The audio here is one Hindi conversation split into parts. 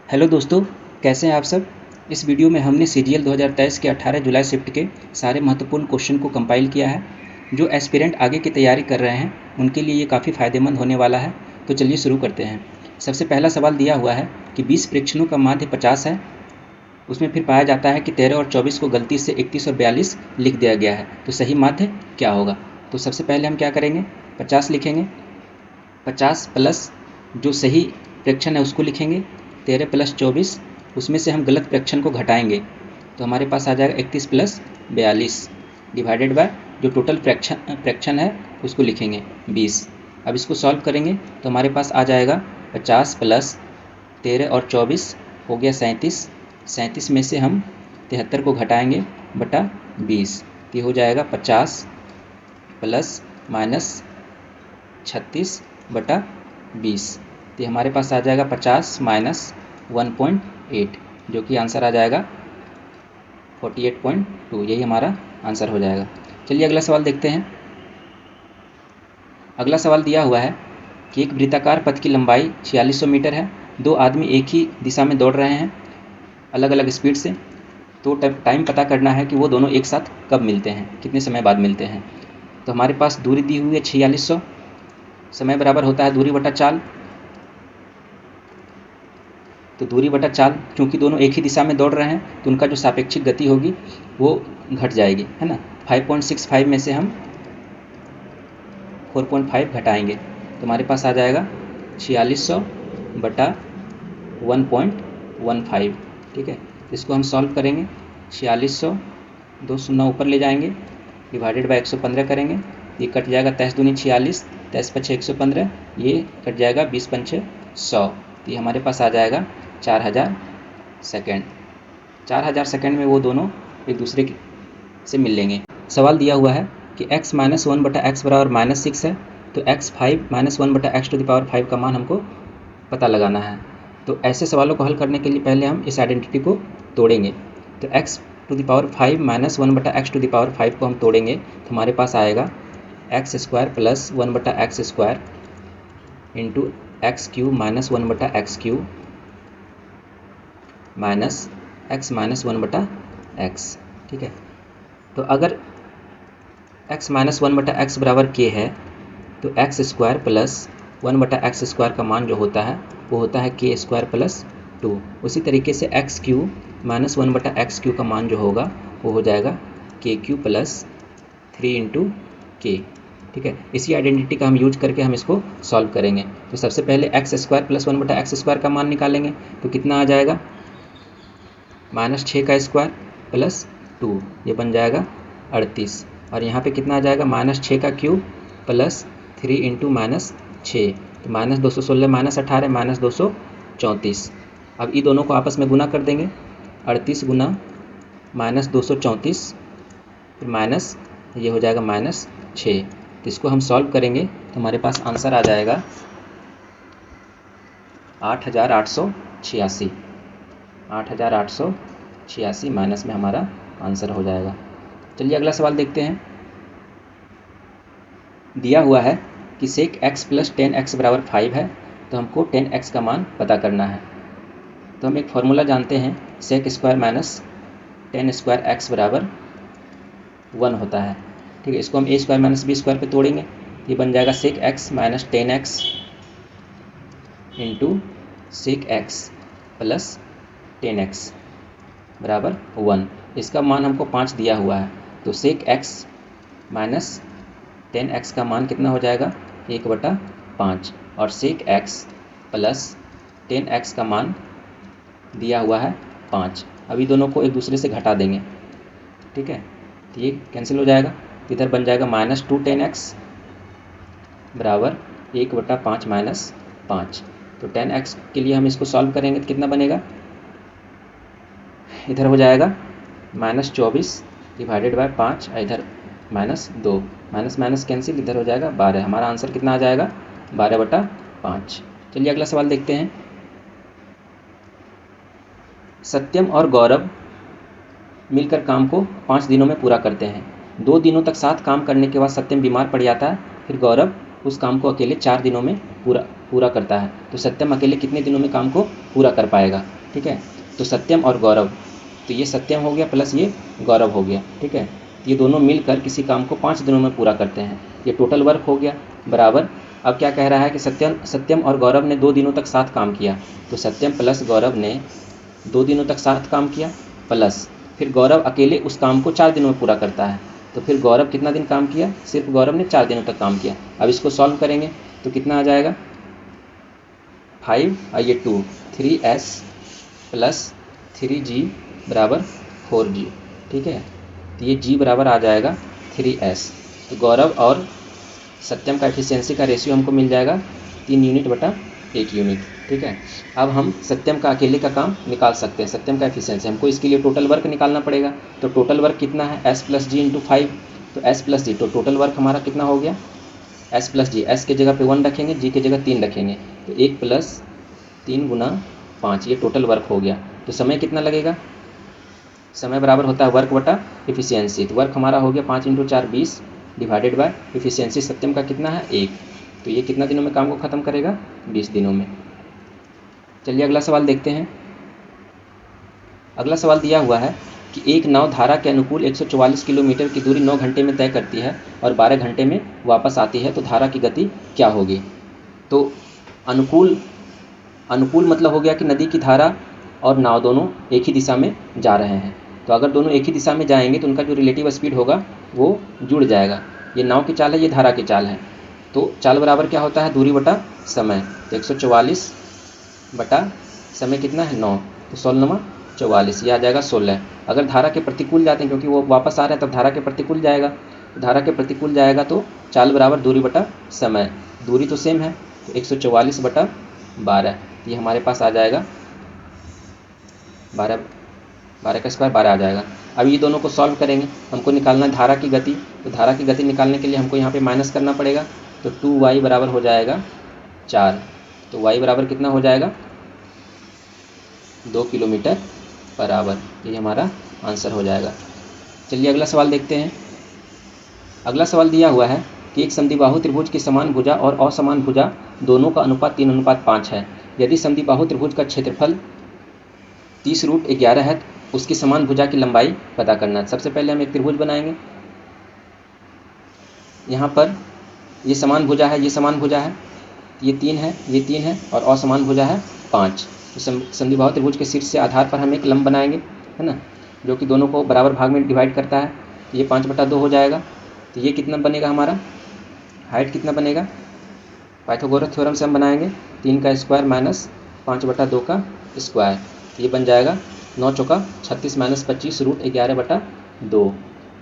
हेलो दोस्तों, कैसे हैं आप सब। इस वीडियो में हमने सीजीएल 2023 के 18 जुलाई शिफ्ट के सारे महत्वपूर्ण क्वेश्चन को कंपाइल किया है। जो एस्पिरेंट आगे की तैयारी कर रहे हैं उनके लिए ये काफ़ी फ़ायदेमंद होने वाला है। तो चलिए शुरू करते हैं। सबसे पहला सवाल दिया हुआ है कि 20 प्रेक्षणों का माध्य 50 है। उसमें फिर पाया जाता है कि 13 और 24 को गलती से 31 और 42 लिख दिया गया है, तो सही माध्य क्या होगा। तो सबसे पहले हम क्या करेंगे, 50 लिखेंगे। 50 प्लस जो सही प्रेक्षण है उसको लिखेंगे। 13 प्लस 24, उसमें से हम गलत प्रेक्षण को घटाएंगे तो हमारे पास आ जाएगा 31 प्लस 42 डिवाइडेड बाय जो टोटल प्रेक्षण है उसको लिखेंगे 20। अब इसको सॉल्व करेंगे तो हमारे पास आ जाएगा 50 प्लस 13 और 24 हो गया 37। 37 में से हम 73 को घटाएंगे बटा 20, ये हो जाएगा 50 प्लस माइनस 36 बटा 20, तो हमारे पास आ जाएगा 50 माइनस 1.8, जो कि आंसर आ जाएगा 48.2। यही हमारा आंसर हो जाएगा। चलिए अगला सवाल देखते हैं। अगला सवाल दिया हुआ है कि एक वृत्ताकार पथ की लंबाई 4600 मीटर है। दो आदमी एक ही दिशा में दौड़ रहे हैं अलग अलग स्पीड से। तो टाइम पता करना है कि वो दोनों एक साथ कब मिलते हैं, कितने समय बाद मिलते हैं। तो हमारे पास दूरी दी हुई है 4600, समय बराबर होता है दूरी बटा चाल। तो दूरी बटा चाल, क्योंकि दोनों एक ही दिशा में दौड़ रहे हैं तो उनका जो सापेक्षिक गति होगी वो घट जाएगी, है ना। 5.65 में से हम 4.5 घटाएंगे तो हमारे पास आ जाएगा 4600 बटा 1.15। ठीक है, इसको हम सॉल्व करेंगे। 4600 दो शून्य ऊपर ले जाएंगे, डिवाइडेड बाय 115 करेंगे, ये कट जाएगा 23 दूनी 46, 23 पछे 115, ये कट जाएगा 20 पंचे 100, तो ये हमारे पास आ जाएगा 4000 सेकेंड। 4000 सेकेंड में वो दोनों एक दूसरे से मिल लेंगे। सवाल दिया हुआ है कि x माइनस 1 बटा एक्स बराबर -6 है, तो x 5 माइनस 1 बटा एक्स टू द पावर 5 का मान हमको पता लगाना है। तो ऐसे सवालों को हल करने के लिए पहले हम इस आइडेंटिटी को तोड़ेंगे। तो x to the power 5 minus 1 बटा एक्स टू द पावर 5 को हम तोड़ेंगे तो हमारे पास आएगा एक्स स्क्वायर प्लस 1 बटा x square into x cube minus 1 बटा x cube minus x minus 1 बटा एक्स। ठीक है, तो अगर x माइनस 1 बटा एक्स बराबर k है तो एक्स स्क्वायर प्लस 1 बटा एक्स स्क्वायर का मान जो होता है वो होता है k स्क्वायर प्लस 2। उसी तरीके से एक्स क्यू माइनस 1 बटा एक्स क्यू का मान जो होगा वो हो जाएगा k क्यू प्लस 3 इंटू के। ठीक है, इसी आइडेंटिटी का हम यूज करके हम इसको सॉल्व करेंगे। तो सबसे पहले एक्स स्क्वायर प्लस 1 बटा एक्स स्क्वायर का मान निकालेंगे तो कितना आ जाएगा, -6 का स्क्वायर प्लस 2, ये बन जाएगा 38, और यहाँ पे कितना आ जाएगा -6 का क्यूब प्लस 3 इंटू -6, तो -216 -18 -234। अब ये दोनों को आपस में गुना कर देंगे, 38 गुना -234 फिर माइनस ये हो जाएगा -6। तो इसको हम सॉल्व करेंगे तो हमारे पास आंसर आ जाएगा 8886। 8886 माइनस में हमारा आंसर हो जाएगा। चलिए अगला सवाल देखते हैं। दिया हुआ है कि सेक x प्लस 10x बराबर 5 है, तो हमको 10x का मान पता करना है। तो हम एक फॉर्मूला जानते हैं, sec square minus 10 square x बराबर 1 होता है। ठीक है, इसको हम a square minus b square पे तोड़ेंगे, ये बन जाएगा sec x minus 10x into sec x plus 10x बराबर 1। इसका मान हमको 5 दिया हुआ है, तो सेक x माइनस 10x का मान कितना हो जाएगा 1/5, और सेक x प्लस 10x का मान दिया हुआ है 5। अभी दोनों को एक दूसरे से घटा देंगे। ठीक है, तो ये कैंसिल हो जाएगा, इधर बन जाएगा -2 10x बराबर 1/5 माइनस 5। तो 10x के लिए हम इसको सॉल्व करेंगे तो कितना बनेगा, इधर हो जाएगा -24 डिवाइडेड बाय 5, इधर -2, माइनस माइनस कैंसिल, इधर हो जाएगा 12। हमारा आंसर कितना आ जाएगा 12/5। चलिए अगला सवाल देखते हैं। सत्यम और गौरव मिलकर काम को 5 दिनों में पूरा करते हैं। 2 दिनों तक साथ काम करने के बाद सत्यम बीमार पड़ जाता है, फिर गौरव उस काम को अकेले 4 दिनों में पूरा करता है। तो सत्यम अकेले कितने दिनों में काम को पूरा कर पाएगा, ठीक है। तो सत्यम और गौरव, तो ये सत्यम हो गया प्लस ये गौरव हो गया, ठीक है। ये दोनों मिलकर किसी काम को 5 दिनों में पूरा करते हैं। ये टोटल वर्क हो गया बराबर। अब क्या कह रहा है कि सत्यम और गौरव ने 2 दिनों तक साथ काम किया। तो सत्यम प्लस गौरव ने 2 दिनों तक साथ काम किया, प्लस फिर गौरव अकेले उस काम को 4 दिनों में पूरा करता है। तो फिर गौरव कितना दिन काम किया, सिर्फ गौरव ने 4 दिनों तक काम किया। अब इसको सॉल्व करेंगे तो कितना आ जाएगा 5 और ये 2, 3s प्लस 3g बराबर 4g, ठीक है। तो ये g बराबर आ जाएगा 3s। तो गौरव और सत्यम का एफिशिएंसी का रेशियो हमको मिल जाएगा 3 यूनिट बटा 1 यूनिट, ठीक है। अब हम सत्यम का अकेले का काम निकाल सकते हैं, सत्यम का एफिशिएंसी। हमको इसके लिए टोटल वर्क निकालना पड़ेगा। तो टोटल वर्क कितना है, s प्लस जी इंटू 5। तो s प्लस जी, तो टोटल वर्क हमारा कितना हो गया s प्लस जी। s के जगह पे 1 रखेंगे, g के जगह 3 रखेंगे, तो 1 प्लस 3 गुना 5, ये टोटल वर्क हो गया। तो समय कितना लगेगा, समय बराबर होता है वर्क बटा एफिशिएंसी। तो वर्क हमारा हो गया 5 इंटू 4 20 डिवाइडेड बाय एफिशिएंसी सत्यम का कितना है 1। तो ये कितना दिनों में काम को ख़त्म करेगा, 20 दिनों में। चलिए अगला सवाल देखते हैं। अगला सवाल दिया हुआ है कि एक नाव धारा के अनुकूल 144 किलोमीटर की दूरी 9 घंटे में तय करती है और 12 घंटे में वापस आती है, तो धारा की गति क्या होगी। तो अनुकूल मतलब हो गया कि नदी की धारा और नाव दोनों एक ही दिशा में जा रहे हैं। तो अगर दोनों एक ही दिशा में जाएंगे तो उनका जो रिलेटिव स्पीड होगा वो जुड़ जाएगा। ये नाव की चाल है, ये धारा की चाल है। तो चाल बराबर क्या होता है, दूरी बटा समय। तो 144 बटा समय कितना है 9, तो 16 44, ये आ जाएगा 16। अगर धारा के प्रतिकूल जाते हैं, क्योंकि वो वापस आ रहे हैं, तब धारा के प्रतिकूल जाएगा। धारा के प्रतिकूल जाएगा तो चाल बराबर दूरी बटा समय। दूरी तो सेम है, तो 144 बटा 12, ये हमारे पास आ जाएगा 12 का स्क्वायर 12 आ जाएगा। अब ये दोनों को सॉल्व करेंगे, हमको निकालना है धारा की गति। तो धारा की गति निकालने के लिए हमको यहाँ पे माइनस करना पड़ेगा। तो 2y बराबर हो जाएगा 4। तो y बराबर कितना हो जाएगा 2 किलोमीटर पर आवर, ये हमारा आंसर हो जाएगा। चलिए अगला सवाल देखते हैं। अगला सवाल दिया हुआ है कि एक समद्विबाहु त्रिभुज की समान भुजा और असमान भुजा दोनों का अनुपात 3:5 है। यदि समद्विबाहु त्रिभुज का क्षेत्रफल 30√11 है, उसकी समान भुजा की लंबाई पता करना है। सबसे पहले हम एक त्रिभुज बनाएंगे। यहाँ पर ये समान भुजा है, ये समान भुजा है, ये 3 है, ये 3 है, और असमान भुजा है 5। तो समद्विबाहु त्रिभुज के शीर्ष से आधार पर हम एक लंब बनाएंगे, है ना, जो कि दोनों को बराबर भाग में डिवाइड करता है। तो ये 5/2 हो जाएगा। तो ये कितना बनेगा, हमारा हाइट कितना बनेगा, पाइथागोरस थ्योरम से हम बनाएंगे 3 का स्क्वायर माइनस 5/2 का स्क्वायर। तो ये बन जाएगा 9 चौका 36 माइनस 25 √11/2।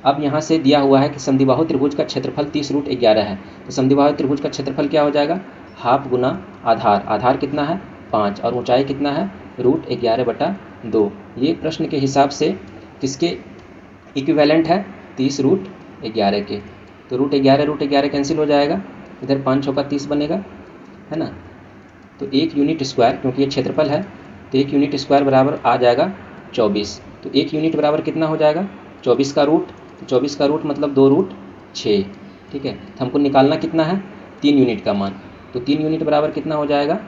अब यहाँ से दिया हुआ है कि समद्विबाहु त्रिभुज का क्षेत्रफल 30√11 है। तो समद्विबाहु त्रिभुज का क्षेत्रफल क्या हो जाएगा, हाफ गुना आधार। आधार कितना है 5 और ऊंचाई कितना है √11/2। ये प्रश्न के हिसाब से किसके इक्विवेलेंट है, 30√11 के। तो √11 कैंसिल हो जाएगा, इधर 5 चौका 30 बनेगा, है ना। तो 1 यूनिट स्क्वायर, क्योंकि ये क्षेत्रफल है, तो 1 यूनिट स्क्वायर बराबर आ जाएगा 24। तो 1 यूनिट बराबर कितना हो जाएगा 24 का रूट। तो 24 का रूट मतलब 2√6, ठीक है। तो हमको निकालना कितना है 3 यूनिट का मान। तो 3 यूनिट बराबर कितना हो जाएगा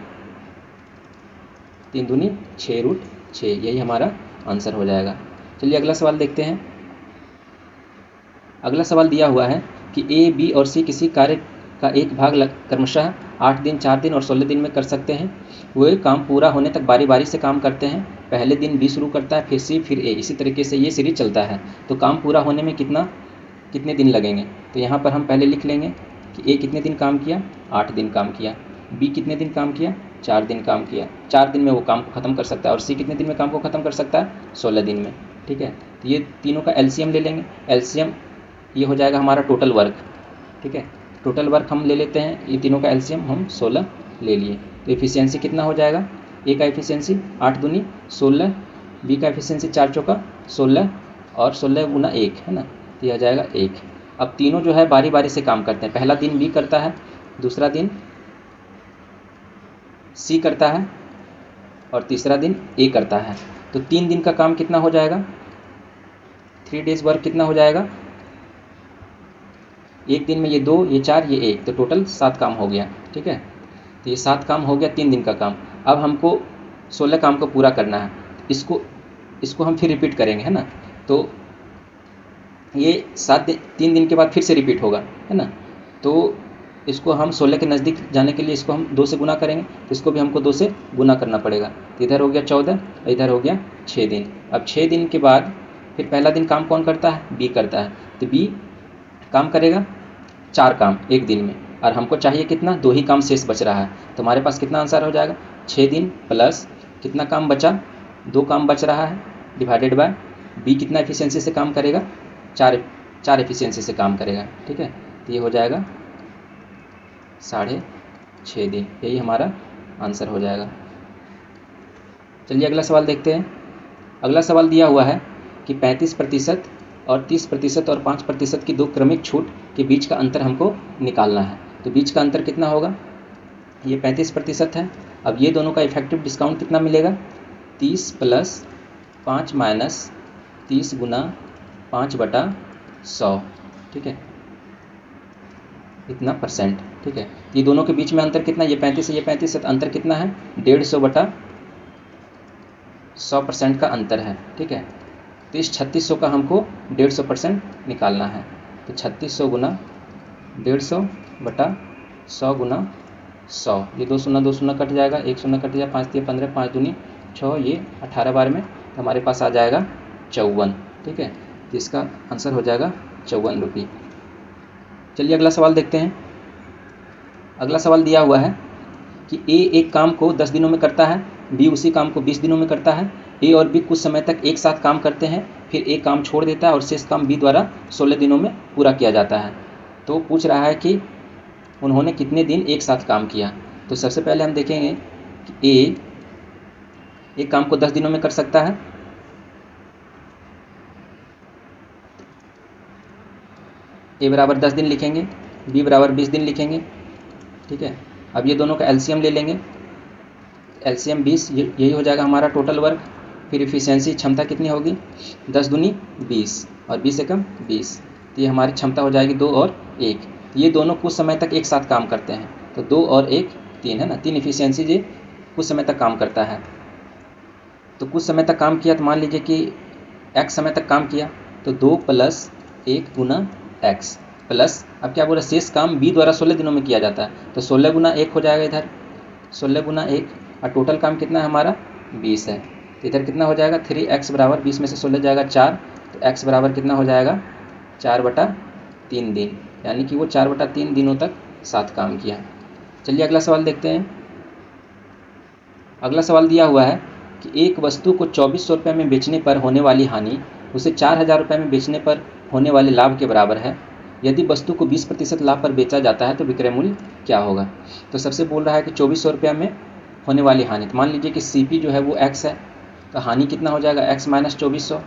3 दूनी 6√6, यही हमारा आंसर हो जाएगा। चलिए अगला सवाल देखते हैं। अगला सवाल दिया हुआ है कि ए, बी और सी किसी कार्य का एक भाग क्रमशः 8 दिन, 4 दिन और 16 दिन में कर सकते हैं। वे काम पूरा होने तक बारी बारी से काम करते हैं। पहले दिन बी शुरू करता है, फिर सी, फिर ए, इसी तरीके से ये सीरीज चलता है। तो काम पूरा होने में कितने दिन लगेंगे। तो यहाँ पर हम पहले लिख लेंगे कि ए कितने दिन काम किया, 8 दिन काम किया। बी कितने दिन काम किया, 4 दिन काम किया, 4 दिन में वो काम को ख़त्म कर सकता है। और सी कितने दिन में काम को ख़त्म कर सकता है, 16 दिन में, ठीक है। तो ये तीनों का एलसीएम ले लेंगे। एलसीएम ये हो जाएगा हमारा टोटल वर्क, ठीक है। टोटल वर्क हम ले लेते हैं, ये तीनों का एलसीएम हम 16 ले लिए। तो एफिशिएंसी कितना हो जाएगा, ए का एफिशिएंसी 8 दूनी 16, बी का एफिशिएंसी 4 चौका 16 और 16 गुना 1, है ना, तो यह आ जाएगा 1। अब तीनों जो है बारी बारी से काम करते हैं। पहला दिन बी करता है, दूसरा दिन सी करता है और तीसरा दिन ए करता है। तो 3 दिन का काम कितना हो जाएगा, 3 डेज वर्क कितना हो जाएगा एक दिन में ये 2, ये 4, ये 1, तो टोटल 7 काम हो गया। ठीक है, तो ये 7 काम हो गया 3 दिन का काम। अब हमको 16 काम को पूरा करना है। इसको हम फिर रिपीट करेंगे, है ना। तो ये 3 दिन के बाद फिर से रिपीट होगा, है ना। तो इसको हम 16 के नज़दीक जाने के लिए इसको हम 2 से गुना करेंगे, तो इसको भी हमको 2 से गुना करना पड़ेगा। तो इधर हो गया 14, इधर हो गया 6 दिन। अब 6 दिन के बाद फिर पहला दिन काम कौन करता है, बी करता है। तो बी काम करेगा 4 काम एक दिन में, और हमको चाहिए कितना, 2 ही काम शेष बच रहा है। तो हमारे पास कितना आंसर हो जाएगा, 6 दिन प्लस कितना काम बचा, 2 काम बच रहा है, डिवाइडेड बाय बी कितना एफिशिएंसी से काम करेगा, 4 एफिशिएंसी से काम करेगा। ठीक है, तो ये हो जाएगा 6.5 दिन, यही हमारा आंसर हो जाएगा। चलिए अगला सवाल देखते हैं। अगला सवाल दिया हुआ है कि 35% और 30% और 5% की 2 क्रमिक छूट के बीच का अंतर हमको निकालना है। तो बीच का अंतर कितना होगा, ये 35% है। अब ये दोनों का इफेक्टिव डिस्काउंट कितना मिलेगा, 30 प्लस 5 माइनस 30 गुना 5/100। ठीक है, इतना परसेंट। ठीक है, ये दोनों के बीच में अंतर कितना, ये 35 है, ये 35 है, तो अंतर कितना है, 150/100% का अंतर है। ठीक है, तो इस 3600 का हमको 150% निकालना है। तो 3600 गुना 150/100 गुना 100, ये 2 शून्य 2 शून्य कट जाएगा, 1 शून्य कट जाएगा, 5 3 15, 5 दूनी 6, ये 18 बार में, तो हमारे पास आ जाएगा 54। ठीक है, तो इसका आंसर हो जाएगा 54 रुपये। चलिए अगला सवाल देखते हैं। अगला सवाल दिया हुआ है कि ए एक काम को 10 दिनों में करता है, बी उसी काम को 20 दिनों में करता है। ए और बी कुछ समय तक एक साथ काम करते हैं, फिर ए काम छोड़ देता है और शेष काम बी द्वारा 16 दिनों में पूरा किया जाता है। तो पूछ रहा है कि उन्होंने कितने दिन एक साथ काम किया। तो सबसे पहले हम देखेंगे कि ए एक काम को 10 दिनों में कर सकता है, ए बराबर 10 दिन लिखेंगे, बी बराबर 20 दिन लिखेंगे। ठीक है, अब ये दोनों का एलसीएम ले लेंगे, एलसीएम 20, यही हो जाएगा हमारा टोटल वर्क। फिर इफिशिएंसी क्षमता कितनी होगी, 10 दूनी 20 और 20 एकम 20, तो ये हमारी क्षमता हो जाएगी 2 और 1। ये दोनों कुछ समय तक एक साथ काम करते हैं, तो 2 और 1 3 है ना, 3 इफिशिएंसी ये कुछ समय तक काम करता है। तो कुछ समय तक काम किया, तो मान लीजिए कि x समय तक काम किया, तो 2 + 1 गुना x प्लस, अब क्या बोला, शेष काम b द्वारा 16 दिनों में किया जाता है, तो 16 गुना 1 हो जाएगा इधर, 16 गुना 1, और टोटल काम कितना है हमारा 20 है। तो इधर कितना हो जाएगा, 3x बराबर 20 में से 16 जाएगा 4, तो x बराबर कितना हो जाएगा 4/3 दिन, यानी कि वो 4/3 दिनों तक साथ काम किया। चलिए अगला सवाल देखते हैं। अगला सवाल दिया हुआ है कि एक वस्तु को 2400 रुपये में बेचने पर होने वाली हानि उसे 4000 रुपये में बेचने पर होने वाले लाभ के बराबर है। यदि वस्तु को 20% लाभ पर बेचा जाता है तो विक्रय मूल्य क्या होगा। तो सबसे बोल रहा है कि 2400 रुपये में होने वाली हानि, तो मान लीजिए कि CP जो है वो x है, तो हानि कितना हो जाएगा x माइनस 2400।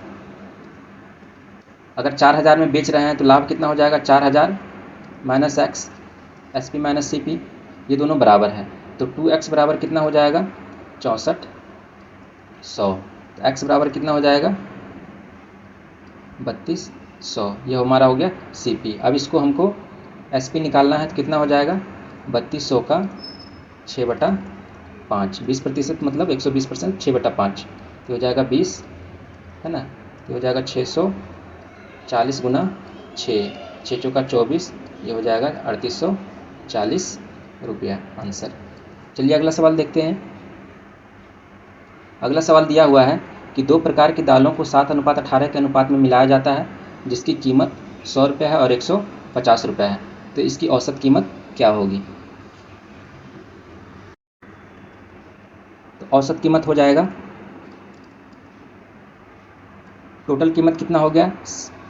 अगर 4000 में बेच रहे हैं तो लाभ कितना हो जाएगा 4000 minus x, SP minus CP, ये दोनों बराबर है। तो 2x बराबर कितना हो जाएगा 6400, तो x बराबर कितना हो जाएगा 3200, ये हमारा हो गया CP। अब इसको हमको SP निकालना है, तो कितना हो जाएगा 3200 का 6/5, 20% मतलब 120%, 6/5, तो हो जाएगा 20, है ना, तो हो जाएगा 640 गुना 6, 6 चौका 24, ये हो जाएगा 3840 रुपया आंसर। चलिए अगला सवाल देखते हैं। अगला सवाल दिया हुआ है कि 2 प्रकार की दालों को 7:18 के अनुपात में मिलाया जाता है, जिसकी कीमत 100 रुपये है और 150 रुपये है। तो इसकी औसत कीमत क्या होगी। तो औसत कीमत हो जाएगा, टोटल कीमत कितना हो गया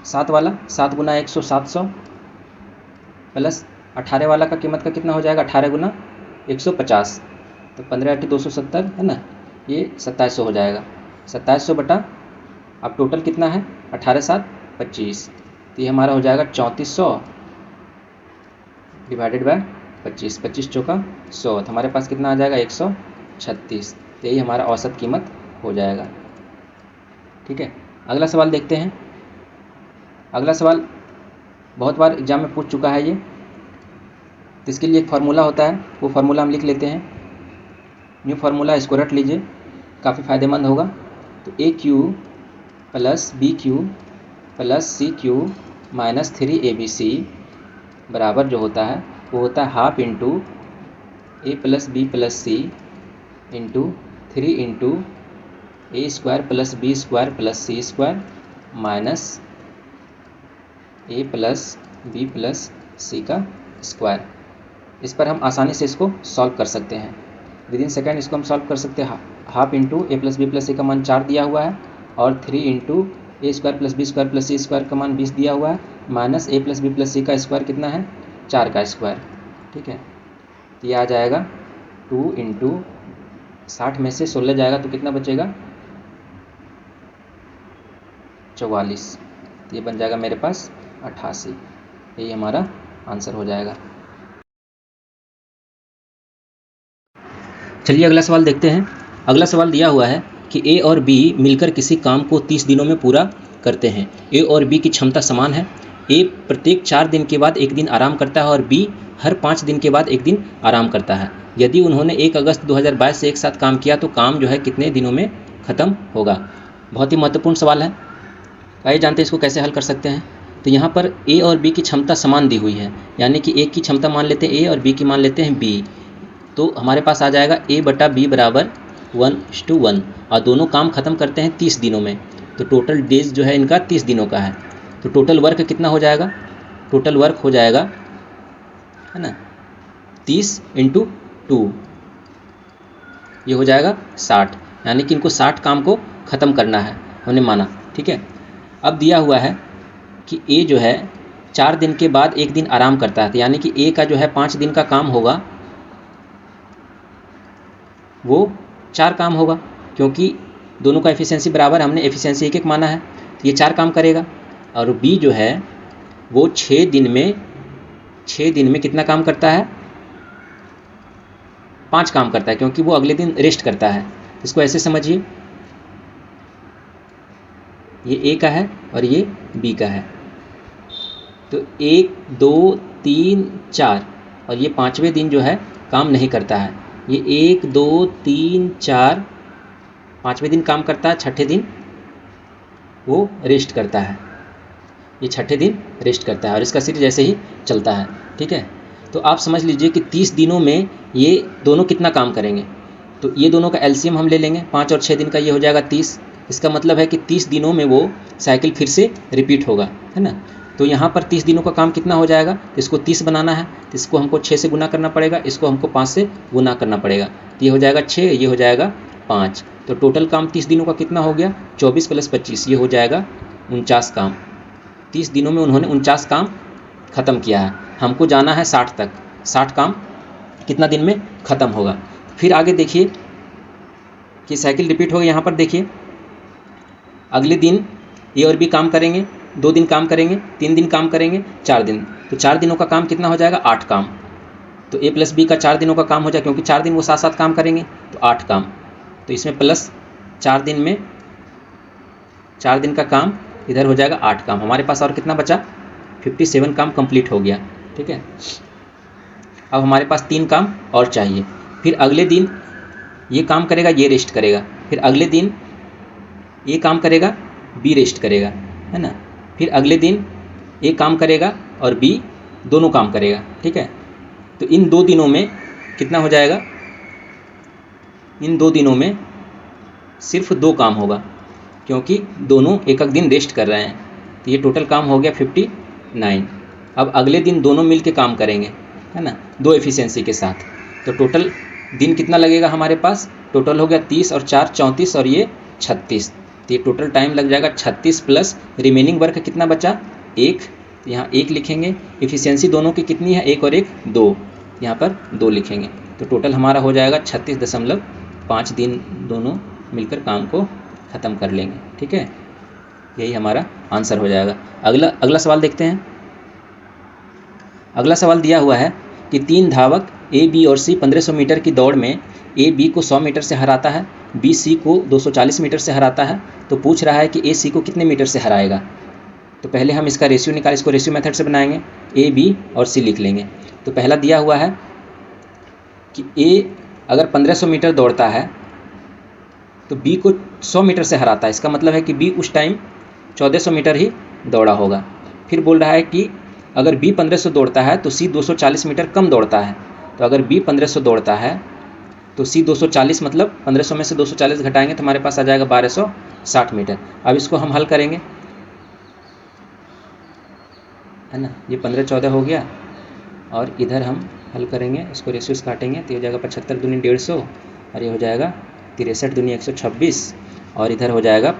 7 वाला, 7 गुना 100 700, प्लस 18 वाला का कीमत का कितना हो जाएगा 18 गुना 150, तो 15 × 270 है ना, ये 2700 हो जाएगा। 2700 बटा, अब टोटल कितना है 18 7 25, तो ये हमारा हो जाएगा 3400 डिवाइडेड बाय 25, 25 चौका 100, तो हमारे पास कितना आ जाएगा 136, तो यही हमारा औसत कीमत हो जाएगा। ठीक है, अगला सवाल देखते हैं। अगला सवाल बहुत बार एग्जाम में पूछ चुका है ये। तो इसके लिए एक फार्मूला होता है, वो फार्मूला हम लिख लेते हैं। न्यू फार्मूला, इसको रट लीजिए, काफ़ी फ़ायदेमंद होगा। तो A cube plus B cube plus C cube minus 3ABC बराबर जो होता है वो होता है half into A plus B plus C into 3 into A square plus B square plus C square minus A plus B plus C का स्क्वायर। इस पर हम आसानी से इसको सॉल्व कर सकते हैं, विद इन सेकेंड इसको हम सॉल्व कर सकते हैं। Half into A plus B plus C का मान 4 दिया हुआ है और 3 into A square plus B square plus C square का मान 20 दिया हुआ है, minus A plus B plus C का स्क्वायर कितना है, 4 का स्क्वायर। ठीक है, तो ये आ जाएगा 2 इंटू 60 में से 16 जाएगा तो कितना बचेगा, 44। तो ये बन जाएगा मेरे पास 88। यही हमारा आंसर हो जाएगा। चलिए अगला सवाल देखते हैं। अगला सवाल दिया हुआ है कि ए और बी मिलकर किसी काम को 30 दिनों में पूरा करते हैं। ए और बी की क्षमता समान है। ए प्रत्येक 4 दिन के बाद 1 दिन आराम करता है और बी हर 5 दिन के बाद 1 दिन आराम करता है। यदि उन्होंने 1 अगस्त 2022 से एक साथ काम किया तो काम जो है कितने दिनों में ख़त्म होगा। बहुत ही महत्वपूर्ण सवाल है। आइए जानते हैं इसको कैसे हल कर सकते हैं। तो यहाँ पर ए और बी की क्षमता समान दी हुई है, यानी कि एक की क्षमता मान लेते हैं ए और बी की मान लेते हैं बी। तो हमारे पास आ जाएगा ए बटा बी बराबर 1:1 और दोनों काम ख़त्म करते हैं 30 दिनों में। तो टोटल डेज जो है इनका 30 दिनों का है। तो टोटल वर्क कितना हो जाएगा, टोटल वर्क हो जाएगा, है ना, 30 × 2, ये हो जाएगा 60, यानी कि इनको 60 काम को ख़त्म करना है, हमने माना। ठीक है, अब दिया हुआ है कि ए जो है 4 दिन के बाद 1 दिन आराम करता है, तो यानी कि ए का जो है 5 दिन का काम होगा वो 4 काम होगा, क्योंकि दोनों का एफिशिएंसी बराबर, हमने एफिशिएंसी 1-1 माना है, तो ये 4 काम करेगा। और बी जो है वो 6 दिन में कितना काम करता है, 5 काम करता है, क्योंकि वो अगले दिन रेस्ट करता है। इसको ऐसे समझिए, ये ए का है और ये बी का है। तो 1, 2, 3, 4 और ये 5वें दिन जो है काम नहीं करता है। ये 1, 2, 3, 4 5वें दिन काम करता है, 6ठे दिन वो रेस्ट करता है, ये 6ठे दिन रेस्ट करता है और इसका सीरीज ऐसे ही चलता है। ठीक है, तो आप समझ लीजिए कि 30 दिनों में ये दोनों कितना काम करेंगे। तो ये दोनों का एलसीएम हम ले लेंगे, 5 और 6 दिन का, ये हो जाएगा 30। इसका मतलब है कि 30 दिनों में वो साइकिल फिर से रिपीट होगा, है ना। तो यहाँ पर 30 दिनों का काम कितना हो जाएगा, तो इसको 30 बनाना है, तो इसको हमको 6 से गुना करना पड़ेगा, इसको हमको 5 से गुना करना पड़ेगा। तो ये हो जाएगा 6, ये हो जाएगा 5। तो टोटल काम 30 दिनों का कितना हो गया, 24 + 25, ये हो जाएगा 49 काम। 30 दिनों में उन्होंने 49 काम ख़त्म किया है। हमको जाना है 60 तक, 60 काम कितना दिन में ख़त्म होगा। फिर आगे देखिए कि साइकिल रिपीट होगा। यहाँ पर देखिए अगले दिन ए और बी काम करेंगे, 2 दिन काम करेंगे, 3 दिन काम करेंगे, 4 दिन। तो 4 दिनों का काम कितना हो जाएगा, 8 काम। तो ए प्लस बी का 4 दिनों का काम हो जाएगा, क्योंकि 4 दिन वो साथ साथ काम करेंगे, तो 8 काम। तो इसमें प्लस 4 दिन में 4 दिन का काम इधर हो जाएगा 8 काम। हमारे पास और कितना बचा, 57 काम कंप्लीट हो गया। ठीक है, अब हमारे पास 3 काम और चाहिए। फिर अगले दिन ये काम करेगा, ये रेस्ट करेगा, फिर अगले दिन ये काम करेगा, बी रेस्ट करेगा, है ना। फिर अगले दिन ए काम करेगा और बी दोनों काम करेगा। ठीक है, तो इन 2 दिनों में कितना हो जाएगा, इन 2 दिनों में सिर्फ 2 काम होगा, क्योंकि दोनों एक दिन रेस्ट कर रहे हैं। तो ये टोटल काम हो गया 59। अब अगले दिन दोनों मिल के काम करेंगे, है ना, 2 एफिशिएंसी के साथ। तो टोटल दिन कितना लगेगा हमारे पास, टोटल हो गया 30 और 4 34 और ये 36। तो ये टोटल टाइम लग जाएगा 36 प्लस रिमेनिंग वर्क कितना बचा, 1। तो यहाँ 1 लिखेंगे। एफिशिएंसी दोनों की कितनी है, 1 और 1 2, यहाँ पर 2 लिखेंगे। तो टोटल हमारा हो जाएगा 36.5 दिन दोनों मिलकर काम को ख़त्म कर लेंगे। ठीक है, यही हमारा आंसर हो जाएगा। अगला सवाल देखते हैं। अगला सवाल दिया हुआ है कि 3 धावक ए, बी और सी 1500 मीटर की दौड़ में ए बी को 100 मीटर से हराता है, बी सी को 240 मीटर से हराता है। तो पूछ रहा है कि ए सी को कितने मीटर से हराएगा। तो तो पहले हम इसका रेशियो निकाल, इसको रेशियो मेथड से बनाएंगे, ए बी और सी लिख लेंगे। तो पहला दिया हुआ है कि ए अगर 1500 मीटर दौड़ता है तो बी को 100 मीटर से हराता है। इसका मतलब है कि बी उस टाइम 1400 मीटर ही दौड़ा होगा। फिर बोल रहा है कि अगर बी 1500 दौड़ता है तो सी 240 मीटर कम दौड़ता है। तो अगर बी 1500 दौड़ता है तो सी 240, मतलब 1500 में से 240 घटाएंगे तो हमारे पास आ जाएगा 1260 मीटर। अब इसको हम हल करेंगे, है ना। ये 15 14 हो गया और इधर हम हल करेंगे, इसको रेशियोस काटेंगे तो ये हो जाएगा 75 दूनी 150 और ये हो जाएगा 63 दूनी 126 और इधर हो जाएगा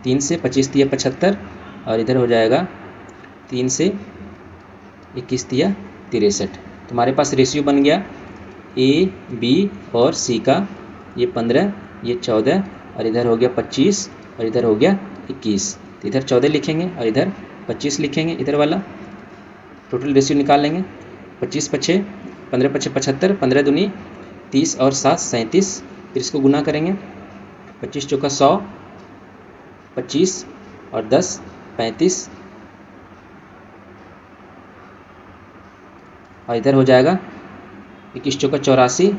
3 से 25 तिया 75 और इधर हो जाएगा 3 से 21 तिया 63। तो हमारे पास रेशियो बन गया ए बी और सी का, ये 15 ये 14 और इधर हो गया 25 और इधर हो गया 21। तो इधर 14 लिखेंगे और इधर 25 लिखेंगे, इधर वाला टोटल रेशियो निकाल लेंगे। 25 पछे 15 पछे 75, 15 दूनी 30 और 7 37। फिर इसको गुना करेंगे, 25 चौका 100, 25 और 10 35 और इधर हो जाएगा 21 चौका 84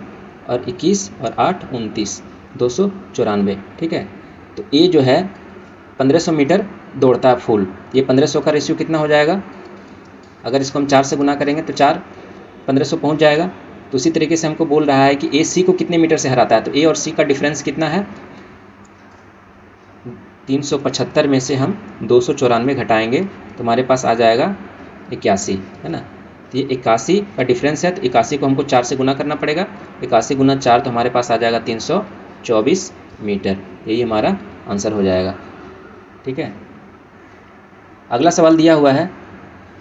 और 21 और 8 29, 294। ठीक है। तो ए जो है 1500 मीटर दौड़ता है फुल। ये 1500 का रेशियो कितना हो जाएगा, अगर इसको हम 4 से गुना करेंगे तो 4 1500 पहुंच जाएगा। तो उसी तरीके से हमको बोल रहा है कि ए सी को कितने मीटर से हराता है। तो ए और सी का डिफरेंस कितना है, 375 में से हम 294 घटाएंगे तो हमारे पास आ जाएगा 81, है ना। तो ये 81 का डिफरेंस है। तो 81 को हमको 4 से गुना करना पड़ेगा, 81 गुना 4 तो हमारे पास आ जाएगा 324 मीटर। यही हमारा आंसर हो जाएगा। ठीक है। अगला सवाल दिया हुआ है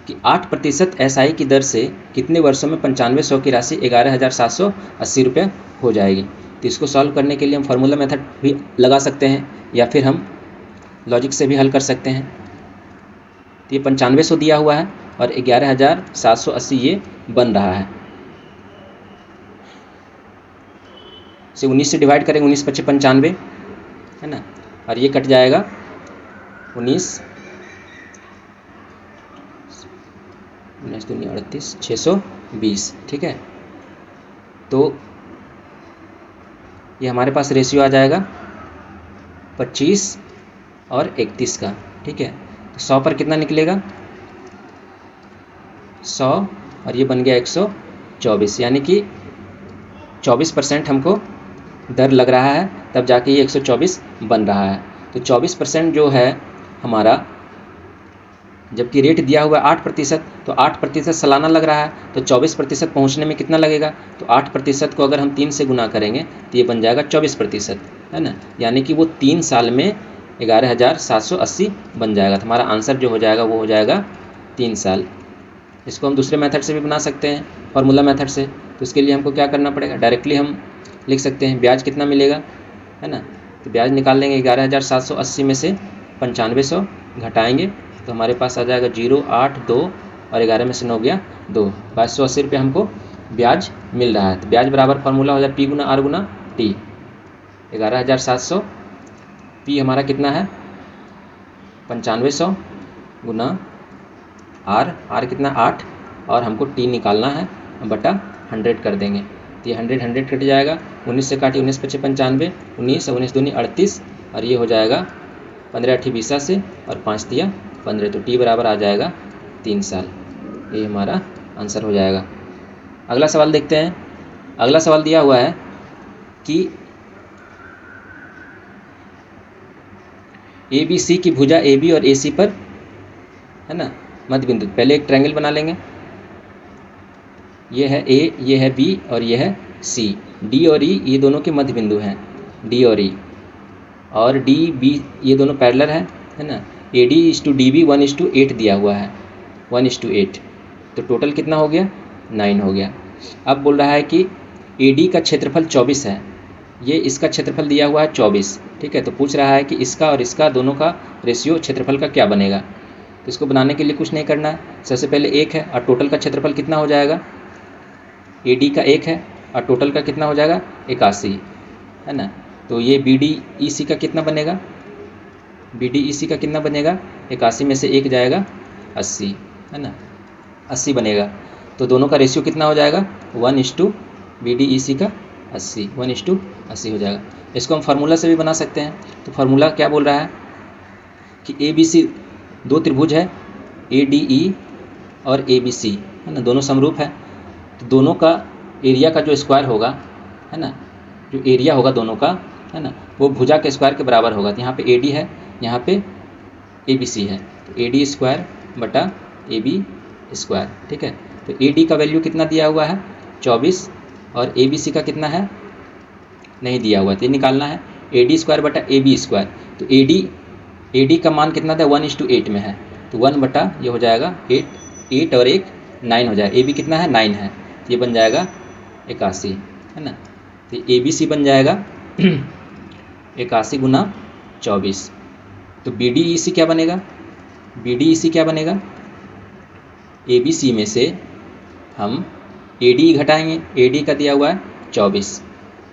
कि 8% SI की दर से कितने वर्षों में 9500 की राशि 11,780 रुपये हो जाएगी। तो इसको सॉल्व करने के लिए हम फार्मूला मेथड भी लगा सकते हैं या फिर हम लॉजिक से भी हल कर सकते हैं। तो ये 9500 दिया हुआ है और 11,780 ये बन रहा है। इसे 19 से डिवाइड करेंगे, 19 पच्चे 95, है ना। और ये कट जाएगा 19 दूनी 38, 620। ठीक है। तो ये हमारे पास रेशियो आ जाएगा 25 और 31 का। ठीक है। तो 100 पर कितना निकलेगा, 100 और ये बन गया 124, यानी कि 24% हमको दर लग रहा है, तब जाके ये 124 बन रहा है। तो 24% जो है हमारा, जबकि रेट दिया हुआ है 8%, तो 8% सालाना लग रहा है। तो 24% पहुंचने में कितना लगेगा, तो 8% को अगर हम 3 से गुना करेंगे तो ये बन जाएगा 24%, है ना। यानी कि वो 3 साल में 11,780 बन जाएगा। तो हमारा आंसर जो हो जाएगा वो हो जाएगा 3 साल। इसको हम दूसरे मेथड से भी बना सकते हैं, फार्मूला मेथड से। तो उसके लिए हमको क्या करना पड़ेगा, डायरेक्टली हम लिख सकते हैं ब्याज कितना मिलेगा, है ना। तो ब्याज निकाल लेंगे, 11,780 में से 9500 घटाएंगे तो हमारे पास आ जाएगा 0, 8, 2 और 11 में से 9 गया 2, 2280 रुपये हमको ब्याज मिल रहा है। तो ब्याज बराबर फार्मूला हो जाए P गुना R गुना T। 11,700 P हमारा कितना है 9500 गुना R कितना 8 और हमको T निकालना है, बटा 100 कर देंगे। तो ये 100 कट जाएगा, 19 से काटिए 19 पच्चे 95, 19 19 दूनी 38 और ये हो जाएगा 15 8 20 से और 5 तिया 15। तो T बराबर आ जाएगा 3 साल। ये हमारा आंसर हो जाएगा। अगला सवाल देखते हैं। अगला सवाल दिया हुआ है कि ABC की भुजा AB और AC पर, है ना, मध्य बिंदु। पहले एक ट्रायंगल बना लेंगे, ये है A, ये है B और ये है C। D और E ये दोनों के मध्य बिंदु हैं, D और E, और D B ये दोनों पैरेलल है ना। AD is to DB 1:8 दिया हुआ है, 1:8। तो टोटल कितना हो गया, 9 हो गया। अब बोल रहा है कि AD का क्षेत्रफल 24 है, ये इसका क्षेत्रफल दिया हुआ है 24। ठीक है। तो पूछ रहा है कि इसका और इसका दोनों का रेशियो क्षेत्रफल का क्या बनेगा। तो इसको बनाने के लिए कुछ नहीं करना है, सबसे पहले 1 है और टोटल का क्षेत्रफल कितना हो जाएगा, AD का 1 है और टोटल का कितना हो जाएगा 81, है ना। तो ये BD EC का कितना बनेगा, BD EC का कितना बनेगा 81 में से 1 जाएगा 80, है ना, 80 बनेगा। तो दोनों का रेशियो कितना हो जाएगा 1:, BDEC का 80, 1:80 हो जाएगा। इसको हम फार्मूला से भी बना सकते हैं। तो फार्मूला क्या बोल रहा है कि ABC 2 त्रिभुज है, ADE और ABC, है ना, दोनों समरूप है। तो दोनों का एरिया का जो स्क्वायर होगा, है ना, जो एरिया होगा दोनों का, है ना, वो भुजा के स्क्वायर के बराबर होगा। तो यहाँ पे AD है, यहाँ पे ABC है, तो AD स्क्वायर बटा AB स्क्वायर, ठीक है। तो AD का वैल्यू कितना दिया हुआ है 24 और ABC का कितना है नहीं दिया हुआ, तो ये निकालना है AD स्क्वायर बटा AB स्क्वायर। तो AD का मान कितना था 1:8 में है, तो 1 बटा ये हो जाएगा 8 और 1 9 हो जाएगा। AB कितना है 9 है, तो ये बन जाएगा 81, है ना। तो ABC बन जाएगा 81 गुना 24। तो BDEC क्या बनेगा, BDEC क्या बनेगा, ABC में से हम AD घटाएंगे, AD का दिया हुआ है 24,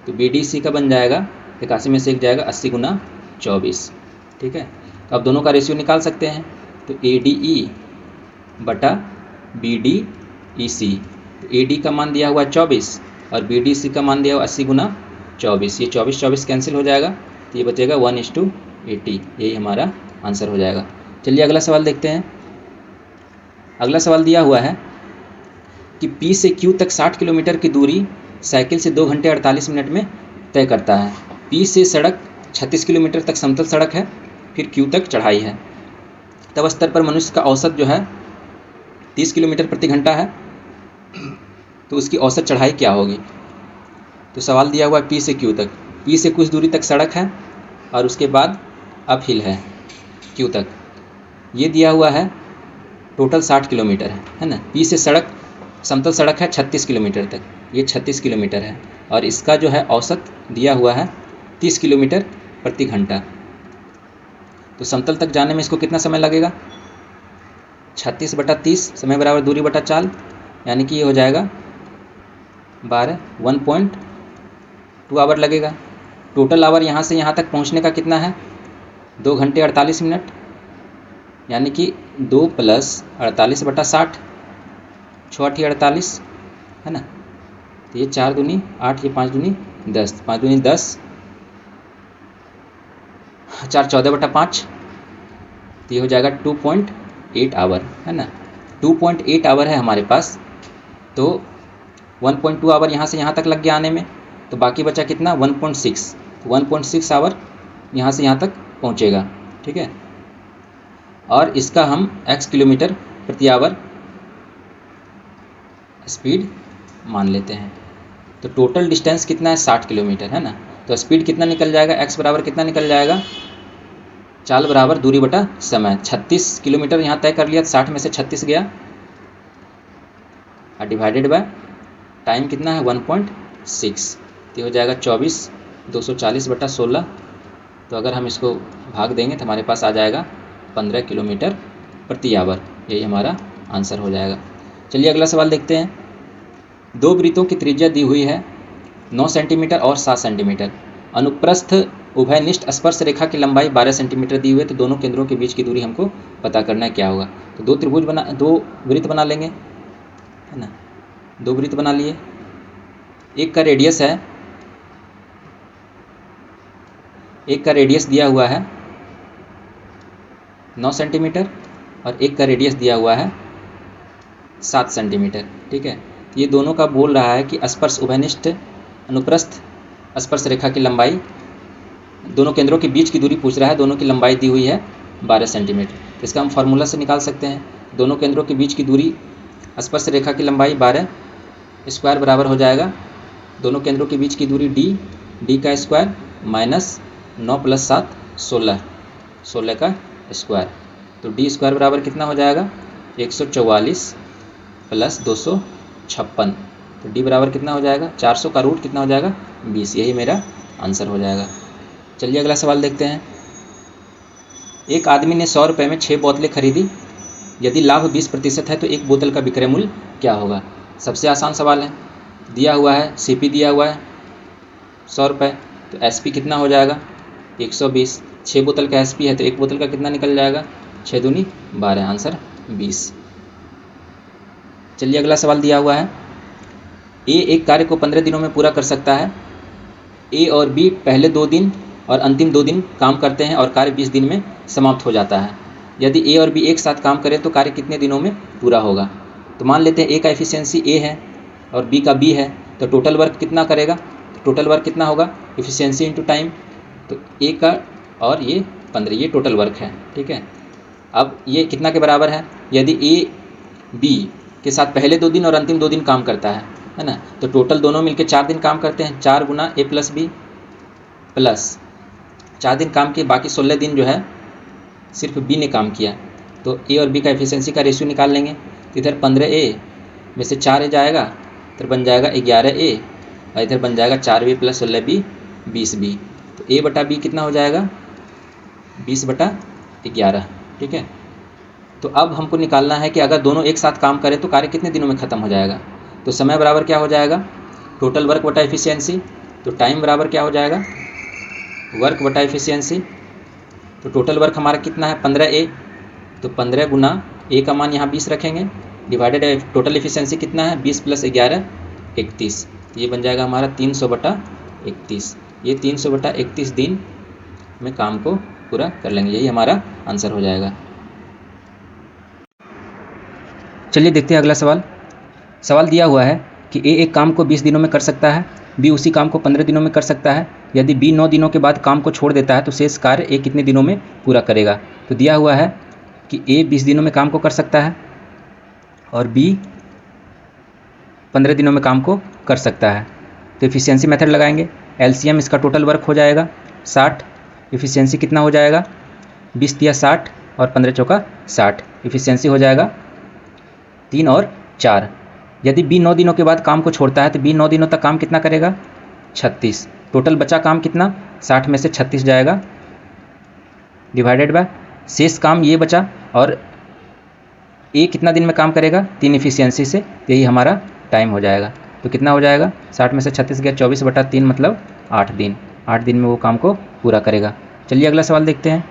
तो BDC का बन जाएगा 81 में से 1 जाएगा 80 गुना 24, ठीक है। तो अब दोनों का रेशियो निकाल सकते हैं। तो ADE बटा BDEC, तो AD का मान दिया हुआ है 24 और BDC का मान दिया हुआ 80 गुना 24, ये 24 कैंसिल हो जाएगा, तो ये बचेगा 1:80, यही हमारा आंसर हो जाएगा। चलिए अगला सवाल देखते हैं। अगला सवाल दिया हुआ है कि P से Q तक 60 किलोमीटर की दूरी साइकिल से 2 घंटे 48 मिनट में तय करता है। P से सड़क 36 किलोमीटर तक समतल सड़क है, फिर Q तक चढ़ाई है। तब स्तर पर मनुष्य का औसत जो है 30 किलोमीटर प्रति घंटा है, तो उसकी औसत चढ़ाई क्या होगी। तो सवाल दिया हुआ है P से Q तक, P से कुछ दूरी तक सड़क है और उसके बाद अप हिल है Q तक, ये दिया हुआ है टोटल 60 किलोमीटर है ना। P से सड़क समतल सड़क है 36 किलोमीटर तक, ये 36 किलोमीटर है और इसका जो है औसत दिया हुआ है 30 किलोमीटर प्रति घंटा। तो समतल तक जाने में इसको कितना समय लगेगा 36 बटा 30, समय बराबर दूरी बटा चाल, यानी कि ये हो जाएगा 1.2 आवर लगेगा। टोटल आवर यहाँ से यहाँ तक पहुँचने का कितना है 2 घंटे 48 मिनट, यानी कि 2 + 48 बटा 60, 6 × 8 = 48, है ना। तो ये 4 दूनी 8, ये 5 दूनी 10, 5 दूनी 10, 4 14 बटा 5, तो ये हो जाएगा 2.8 आवर, है ना। 2.8 आवर है हमारे पास, तो 1.2 आवर यहाँ से यहाँ तक लग गया आने में, तो बाकी बचा कितना 1.6, 1.6 आवर यहाँ से यहाँ तक पहुँचेगा, ठीक है। और इसका हम x किलोमीटर प्रति आवर स्पीड मान लेते हैं। तो टोटल डिस्टेंस कितना है 60 किलोमीटर, है ना। तो स्पीड कितना निकल जाएगा, x बराबर कितना निकल जाएगा, चाल बराबर दूरी बटा समय। 36 किलोमीटर यहाँ तय कर लिया, 60 में से 36 गया और डिवाइडेड बाय टाइम कितना है 1.6, तो हो जाएगा 24, 240 बटा 16। तो अगर हम इसको भाग देंगे तो हमारे पास आ जाएगा 15 किलोमीटर प्रति आवर, यही हमारा आंसर हो जाएगा। चलिए अगला सवाल देखते हैं। 2 वृत्तों की त्रिज्या दी हुई है 9 सेंटीमीटर और 7 सेंटीमीटर। अनुप्रस्थ उभयनिष्ठ स्पर्श रेखा की लंबाई 12 सेंटीमीटर दी हुई है, तो दोनों केंद्रों के बीच की दूरी हमको पता करना है क्या होगा। तो 2 वृत्त बना लेंगे, है ना। 2 वृत्त बना लिए, एक का रेडियस है, एक का रेडियस दिया हुआ है 9 सेंटीमीटर और एक का रेडियस दिया हुआ है 7 सेंटीमीटर, ठीक है। तो ये दोनों का बोल रहा है कि स्पर्श उभयनिष्ठ अनुप्रस्थ स्पर्श रेखा की लंबाई, दोनों केंद्रों के बीच की दूरी पूछ रहा है, दोनों की लंबाई दी हुई है 12 सेंटीमीटर। तो इसका हम फार्मूला से निकाल सकते हैं। दोनों केंद्रों के बीच की दूरी स्पर्श रेखा की लंबाई 12 स्क्वायर बराबर हो जाएगा, दोनों केंद्रों के बीच की दूरी d का स्क्वायर माइनस 9 + 7 16, 16 का स्क्वायर। तो d स्क्वायर बराबर कितना हो जाएगा 144 + 256, तो d बराबर कितना हो जाएगा 400 का रूट कितना हो जाएगा 20, यही मेरा आंसर हो जाएगा। चलिए अगला सवाल देखते हैं। एक आदमी ने 100 रुपये में 6 बोतलें खरीदी, यदि लाभ 20% है तो एक बोतल का विक्रय मूल्य क्या होगा। सबसे आसान सवाल है, दिया हुआ है CP दिया हुआ है 100 रुपये, तो SP कितना हो जाएगा 120, 6 बोतल का SP है तो एक बोतल का कितना निकल जाएगा 6 दूनी 12, आंसर 20। चलिए अगला सवाल दिया हुआ है, ए एक कार्य को 15 दिनों में पूरा कर सकता है। ए और बी पहले 2 दिन और अंतिम 2 दिन काम करते हैं और कार्य 20 दिन में समाप्त हो जाता है। यदि ए और बी एक साथ काम करें तो कार्य कितने दिनों में पूरा होगा? तो मान लेते हैं ए का एफिशिएंसी ए है और बी का बी है, तो टोटल वर्क कितना करेगा? तो टोटल वर्क कितना होगा? Efficiency into time. तो ए का और ये 15, ये टोटल वर्क है, ठीक है। अब ये कितना के बराबर है? यदि ए बी के साथ पहले 2 दिन और अंतिम 2 दिन काम करता है ना, तो टोटल दोनों मिलकर 4 दिन काम करते हैं। 4 गुना ए प्लस बी प्लस 4 दिन काम किए, बाकी 16 दिन जो है सिर्फ बी ने काम किया। तो ए और बी का एफिशिएंसी का रेशियो निकाल लेंगे। तो इधर 15 ए में से 4 ए जाएगा, इधर बन जाएगा 11 ए और इधर बन जाएगा 4 बी प्लस 16 बी 20 बी। तो ए बटा बी कितना हो जाएगा? 20 बटा 11, ठीक है। तो अब हमको निकालना है कि अगर दोनों एक साथ काम करें तो कार्य कितने दिनों में ख़त्म हो जाएगा। तो समय बराबर क्या हो जाएगा? टोटल वर्क बटा एफिशिएंसी। तो टाइम बराबर क्या हो जाएगा? वर्क बटा एफिशिएंसी। तो टोटल वर्क हमारा कितना है? 15 ए। तो 15 गुना ए का मान यहाँ 20 रखेंगे, डिवाइडेड टोटल एफिशिएंसी कितना है? 20 प्लस 11 31। ये बन जाएगा हमारा 300 बटा 31। ये 300 बटा 31 दिन में काम को पूरा कर लेंगे, यही हमारा आंसर हो जाएगा। चलिए देखते हैं अगला सवाल। सवाल दिया हुआ है कि ए एक काम को 20 दिनों में कर सकता है, बी उसी काम को 15 दिनों में कर सकता है। यदि बी 9 दिनों के बाद काम को छोड़ देता है तो शेष कार्य ए कितने दिनों में पूरा करेगा। तो दिया हुआ है कि ए 20 दिनों में काम को कर सकता है और बी 15 दिनों में काम को कर सकता है। तो एफिशिएंसी मेथड लगाएंगे, एलसीएम इसका टोटल वर्क हो जाएगा 60। एफिशिएंसी कितना हो जाएगा? 20 दिया 60 और 15 चौका 60। एफिशिएंसी हो जाएगा 3 और 4। यदि बी 9 दिनों के बाद काम को छोड़ता है तो बी 9 दिनों तक काम कितना करेगा? 36। टोटल बचा काम कितना? 60 में से 36 जाएगा, डिवाइडेड बाय शेष काम ये बचा। और ए कितना दिन में काम करेगा? 3 एफिशिएंसी से, यही हमारा टाइम हो जाएगा। तो कितना हो जाएगा? 60 में से 36 गया 24 बटा 3 मतलब 8 दिन। 8 दिन में वो काम को पूरा करेगा। चलिए अगला सवाल देखते हैं।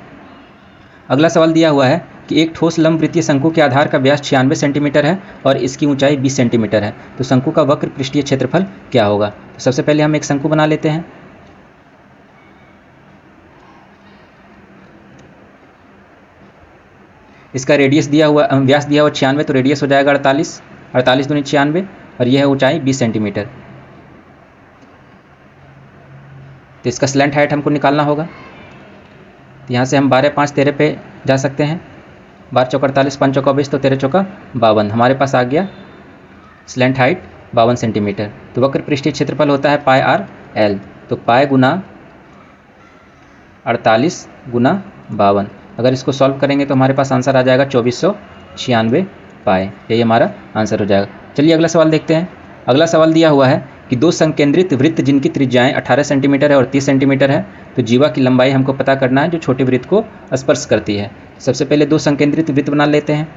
अगला सवाल दिया हुआ है कि एक ठोस लंबवृत्तीय शंकु के आधार का व्यास 96 सेंटीमीटर है और इसकी ऊंचाई 20 सेंटीमीटर है। तो शंकु का वक्र पृष्ठीय क्षेत्रफल क्या होगा? तो सबसे पहले हम एक शंकु बना लेते हैं। इसका रेडियस दिया हुआ, व्यास दिया हुआ 96, तो रेडियस हो जाएगा 48। 48 दूनी 96 और यह है ऊंचाई 20 सेंटीमीटर। तो इसका स्लैंट हाइट हमको निकालना होगा। तो यहाँ से हम 12 5 13 पे जा सकते हैं। 12 चौका 48, 5 चौका 20, तो 13 चौका 52। हमारे पास आ गया स्लैंट हाइट 52 सेंटीमीटर। तो वक्र पृष्ठीय क्षेत्रफल होता है पाई आर एल। तो पाई गुना 48 गुना 52। अगर इसको सॉल्व करेंगे तो हमारे पास आंसर आ जाएगा 2496 पाई। यही हमारा आंसर हो जाएगा। चलिए अगला सवाल देखते हैं। अगला सवाल दिया हुआ है कि 2 संकेंद्रित वृत्त जिनकी त्रिज्याएं 18 सेंटीमीटर है और 30 सेंटीमीटर है, तो जीवा की लंबाई हमको पता करना है जो छोटे वृत्त को स्पर्श करती है। सबसे पहले 2 संकेंद्रित वृत्त बना लेते हैं।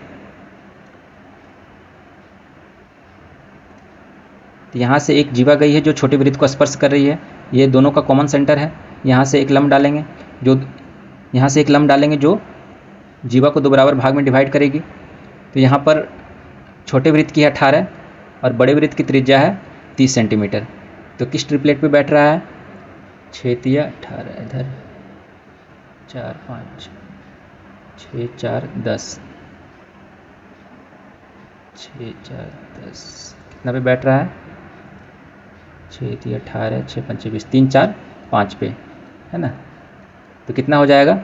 तो यहाँ से एक जीवा गई है जो छोटे वृत्त को स्पर्श कर रही है, ये दोनों का कॉमन सेंटर है। यहाँ से एक लंब डालेंगे जो जीवा को 2 बराबर भाग में डिवाइड करेगी। तो यहाँ पर छोटे वृत्त की है 18 और बड़े वृत्त की त्रिज्या है 30 सेंटीमीटर। तो किस ट्रिपलेट पे बैठ रहा है? 6 तिया 18, इधर 4 5 6 4 10, 6 4 10 कितना पे बैठ रहा है? 6 तिया 18, 6 5 20, 3 4 5 पे, है ना। तो कितना हो जाएगा?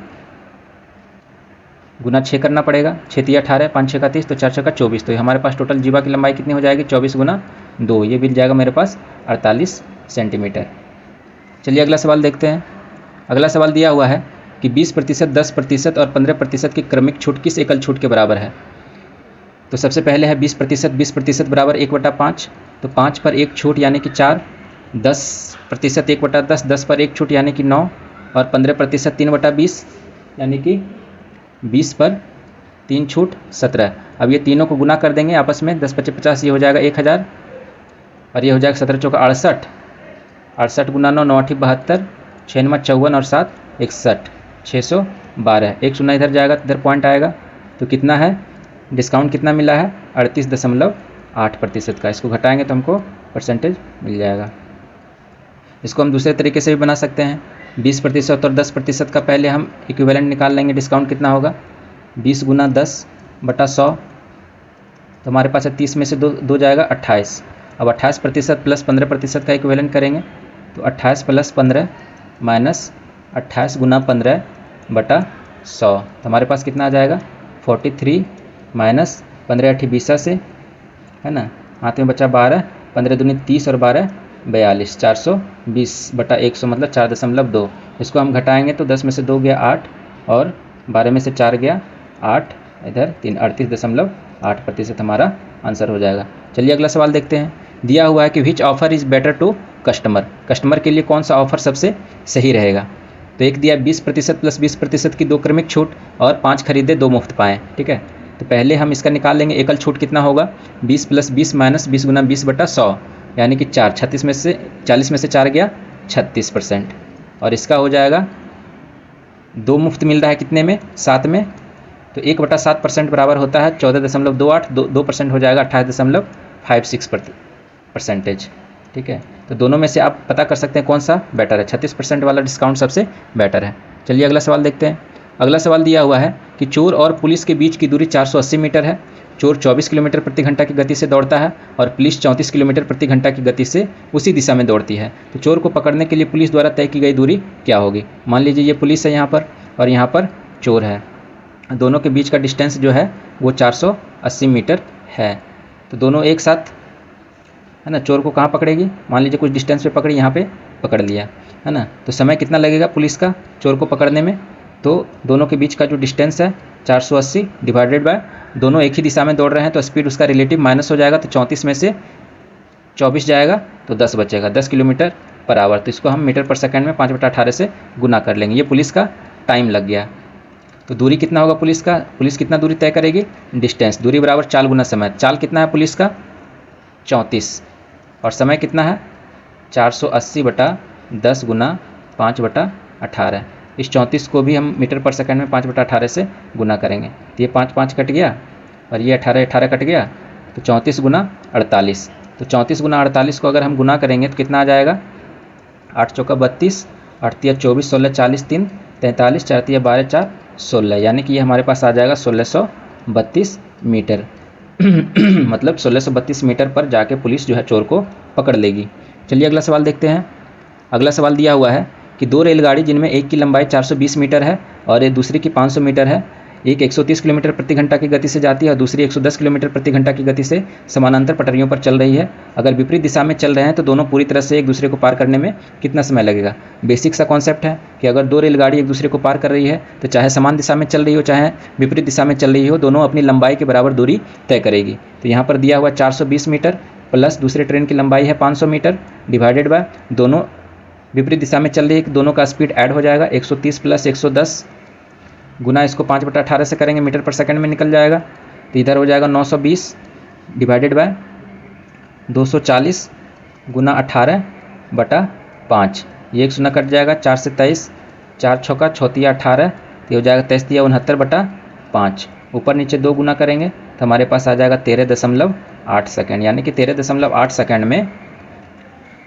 गुना 6 करना पड़ेगा। 6 तिया 18, 5 6 का 30, तो 4 6 का 24। तो हमारे पास टोटल जीवा की लंबाई कितनी हो जाएगी? 24 गुना 2, ये मिल जाएगा मेरे पास 48 सेंटीमीटर। चलिए अगला सवाल देखते हैं। अगला सवाल दिया हुआ है कि 20%, 10% और 15% की क्रमिक छूट किस एकल छूट के बराबर है। तो सबसे पहले है 20%। 20% बराबर 1/5, तो 5 पर 1 छूट यानी कि 4। 10% 1/10, 10 पर 1 छूट यानी कि 9। और 15% 3/20 यानी कि 20 पर 3 छूट 17। अब ये तीनों को गुना कर देंगे आपस में, 10 5 50, ये हो जाएगा 1000 और ये हो जाएगा 17 चौका 68। 68 गुना 9, 9 8 72, 6 9 54 और 7 61, 12, एक शून्य इधर जाएगा तो इधर पॉइंट आएगा, तो कितना है डिस्काउंट कितना मिला है 38.8% का। इसको घटाएंगे तो हमको परसेंटेज मिल जाएगा। इसको हम दूसरे तरीके से भी बना सकते हैं, 20% और 10% का पहले हम इक्विवेलेंट निकाल लेंगे। डिस्काउंट कितना होगा 20 गुना 10/100, तो हमारे पास है 30 में से दो जाएगा 28। अब 28% प्लस 15% का इक्विवेलेंट करेंगे तो 28 + 15 माइनस 28 गुना 15/100, तो हमारे पास कितना आ जाएगा 43 माइनस 15 × 20 से, है ना, हाथ में बचा 12, 15 दूनी 30 और 12 42, 420/100 मतलब 4.2। इसको हम घटाएंगे तो 10 में से 2 गया 8 और 12 में से 4 गया 8, इधर 3, 38.8% हमारा आंसर हो जाएगा। चलिए अगला सवाल देखते हैं। दिया हुआ है कि which offer is better to customer, customer के लिए कौन सा ऑफर सबसे सही रहेगा। तो एक दिया 20% प्लस 20% की 2 क्रमिक छूट और 5 खरीदे 2 मुफ्त पाएँ, ठीक है। तो पहले हम इसका निकाल लेंगे, एकल छूट कितना होगा 20 + 20 माइनस 20 गुना 20/100 यानी कि 4, 40 में से 4 गया 36%, और इसका हो जाएगा 2 मुफ्त मिल रहा है कितने में 7 में, तो 1/7% बराबर होता है 14.28, 2% हो जाएगा 28.56%, ठीक है। तो दोनों में से आप पता कर सकते हैं कौन सा बेटर है, 36% वाला डिस्काउंट सबसे बेटर है। चलिए अगला सवाल देखते हैं। अगला सवाल दिया हुआ है कि चोर और पुलिस के बीच की दूरी 480 मीटर है। चोर 24 किलोमीटर प्रति घंटा की गति से दौड़ता है और पुलिस 34 किलोमीटर प्रति घंटा की गति से उसी दिशा में दौड़ती है। तो चोर को पकड़ने के लिए पुलिस द्वारा तय की गई दूरी क्या होगी। मान लीजिए ये पुलिस है यहाँ पर और यहाँ पर चोर है, दोनों के बीच का डिस्टेंस जो है वो 480 मीटर है। तो दोनों एक साथ, है ना, चोर को कहाँ पकड़ेगी, मान लीजिए कुछ डिस्टेंस पे पकड़ी, यहाँ पे पकड़ लिया, है ना। तो समय कितना लगेगा पुलिस का चोर को पकड़ने में, तो दोनों के बीच का जो डिस्टेंस है 480 डिवाइडेड बाय, दोनों एक ही दिशा में दौड़ रहे हैं तो स्पीड उसका रिलेटिव माइनस हो जाएगा, तो 34 में से 24 जाएगा तो 10 बचेगा, 10 किलोमीटर पर आवर। तो इसको हम मीटर पर सेकंड में 5/18 से गुना कर लेंगे। ये पुलिस का टाइम लग गया। तो दूरी कितना होगा पुलिस का, पुलिस कितना दूरी तय करेगी, डिस्टेंस, दूरी बराबर चाल गुना समय। चाल कितना है पुलिस का 34 और समय कितना है 480/10 गुना 5/18। इस 34 को भी हम मीटर पर सेकंड में 5/18 से गुना करेंगे, तो ये 5 कट गया और ये 18 कट गया, तो 34 गुना 48। तो 34 गुना 48 को अगर हम गुना करेंगे तो कितना आ जाएगा 8 चौका 32, 8 तिया 24, 16 40, 3 43, 4 तिया 12, 4 16, यानी कि ये हमारे पास आ जाएगा 1632 मीटर मतलब 1632 मीटर पर जाके पुलिस जो है चोर को पकड़ लेगी। चलिए अगला सवाल देखते हैं। अगला सवाल दिया हुआ है कि 2 रेलगाड़ी जिनमें एक की लंबाई 420 मीटर है और एक दूसरी की 500 मीटर है, एक 130 किलोमीटर प्रति घंटा की गति से जाती है और दूसरी 110 किलोमीटर प्रति घंटा की गति से समानांतर पटरियों पर चल रही है। अगर विपरीत दिशा में चल रहे हैं तो दोनों पूरी तरह से एक दूसरे को पार करने में कितना समय लगेगा। बेसिक सा कॉन्सेप्ट है कि अगर 2 रेलगाड़ी एक दूसरे को पार कर रही है तो चाहे समान दिशा में चल रही हो चाहे विपरीत दिशा में चल रही हो, दोनों अपनी लंबाई के बराबर दूरी तय करेगी। तो यहाँ पर दिया हुआ 420 मीटर प्लस दूसरे ट्रेन की लंबाई है 500 मीटर डिवाइडेड बाय दोनों विपरीत दिशा में चल रही है, दोनों का स्पीड ऐड हो जाएगा 130 प्लस 110 गुना इसको 5/18 से करेंगे, मीटर पर सेकंड में निकल जाएगा, तो इधर हो जाएगा 920 डिवाइडेड बाय 240 गुना 18/5। ये 1 शून्य कट जाएगा, 4 से 23, 4 छक्का 6 तिया 18, तो हो जाएगा 23 तिया 69/5। ऊपर नीचे 2 गुना करेंगे तो हमारे पास आ जाएगा 13.8 सेकेंड, यानी कि 13.8 सेकेंड में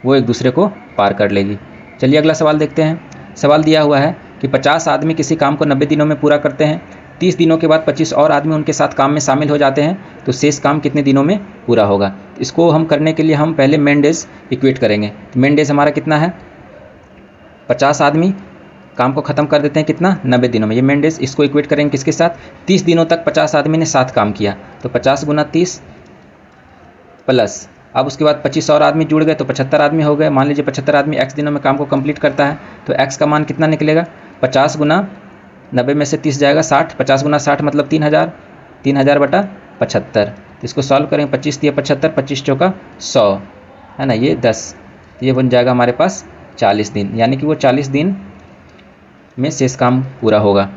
वो एक दूसरे को पार कर लेगी। चलिए अगला सवाल देखते हैं। सवाल दिया हुआ है कि 50 आदमी किसी काम को 90 दिनों में पूरा करते हैं, 30 दिनों के बाद 25 और आदमी उनके साथ काम में शामिल हो जाते हैं, तो शेष काम कितने दिनों में पूरा होगा। इसको हम करने के लिए हम पहले मेन डेज इक्वेट करेंगे। तो मेन डेज हमारा कितना है 50 आदमी काम को ख़त्म कर देते हैं कितना 90 दिनों में, ये मेन डेज। इसको इक्वेट करेंगे किसके साथ, 30 दिनों तक 50 आदमी ने साथ काम किया, तो 50 गुना 30 प्लस अब उसके बाद 25 और आदमी जुड़ गए तो 75 आदमी हो गए। मान लीजिए 75 आदमी x दिनों में काम को कंप्लीट करता है, तो x का मान कितना निकलेगा 50 गुना 90 में से 30 जाएगा 60, 50 गुना 60 मतलब 3000, 3000/75। तो इसको सॉल्व करेंगे, 25 तिया 75, 25 चौका 100, है ना, ये 10, ये बन जाएगा हमारे पास 40 दिन, यानी कि वो 40 दिन में शेष काम पूरा होगा।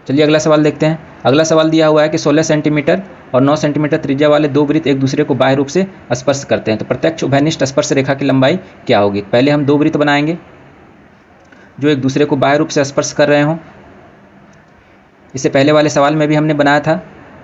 चलिए अगला सवाल देखते हैं। अगला सवाल दिया हुआ है कि 16 सेंटीमीटर और 9 सेंटीमीटर त्रिज्या वाले 2 वृत्त एक दूसरे को बाह्य रूप से स्पर्श करते हैं, तो प्रत्यक्ष उभयनिष्ठ स्पर्श रेखा की लंबाई क्या होगी। पहले हम 2 वृत्त बनाएंगे जो एक दूसरे को बाह्य रूप से स्पर्श कर रहे हों, इससे पहले वाले सवाल में भी हमने बनाया था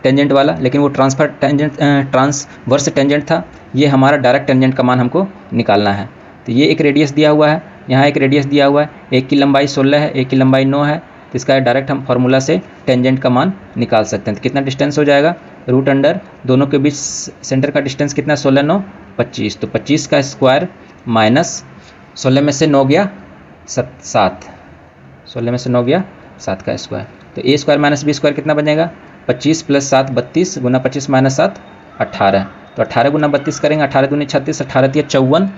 टेंजेंट वाला, लेकिन वो ट्रांसवर्स टेंजेंट था। ये हमारा डायरेक्ट टेंजेंट का मान हमको निकालना है। तो ये एक रेडियस दिया हुआ है, यहाँ एक रेडियस दिया हुआ है, एक की लंबाई 16 है, एक की लंबाई 9 है। तो इसका डायरेक्ट हम फार्मूला से टेंजेंट का मान निकाल सकते हैं। तो कितना डिस्टेंस हो जाएगा, रूट अंडर दोनों के बीच सेंटर का डिस्टेंस कितना, 16 9 25। तो 25 का स्क्वायर माइनस 16 में से 9 गया 7, 16 में से 9 गया 7 का स्क्वायर। तो ए स्क्वायर माइनस बी स्क्वायर कितना बनेगा, 25 + 7 32 गुना 25 - 7 18। तो 18 गुना 32 करेंगे, 18 दूनी 36, 18 तिया 54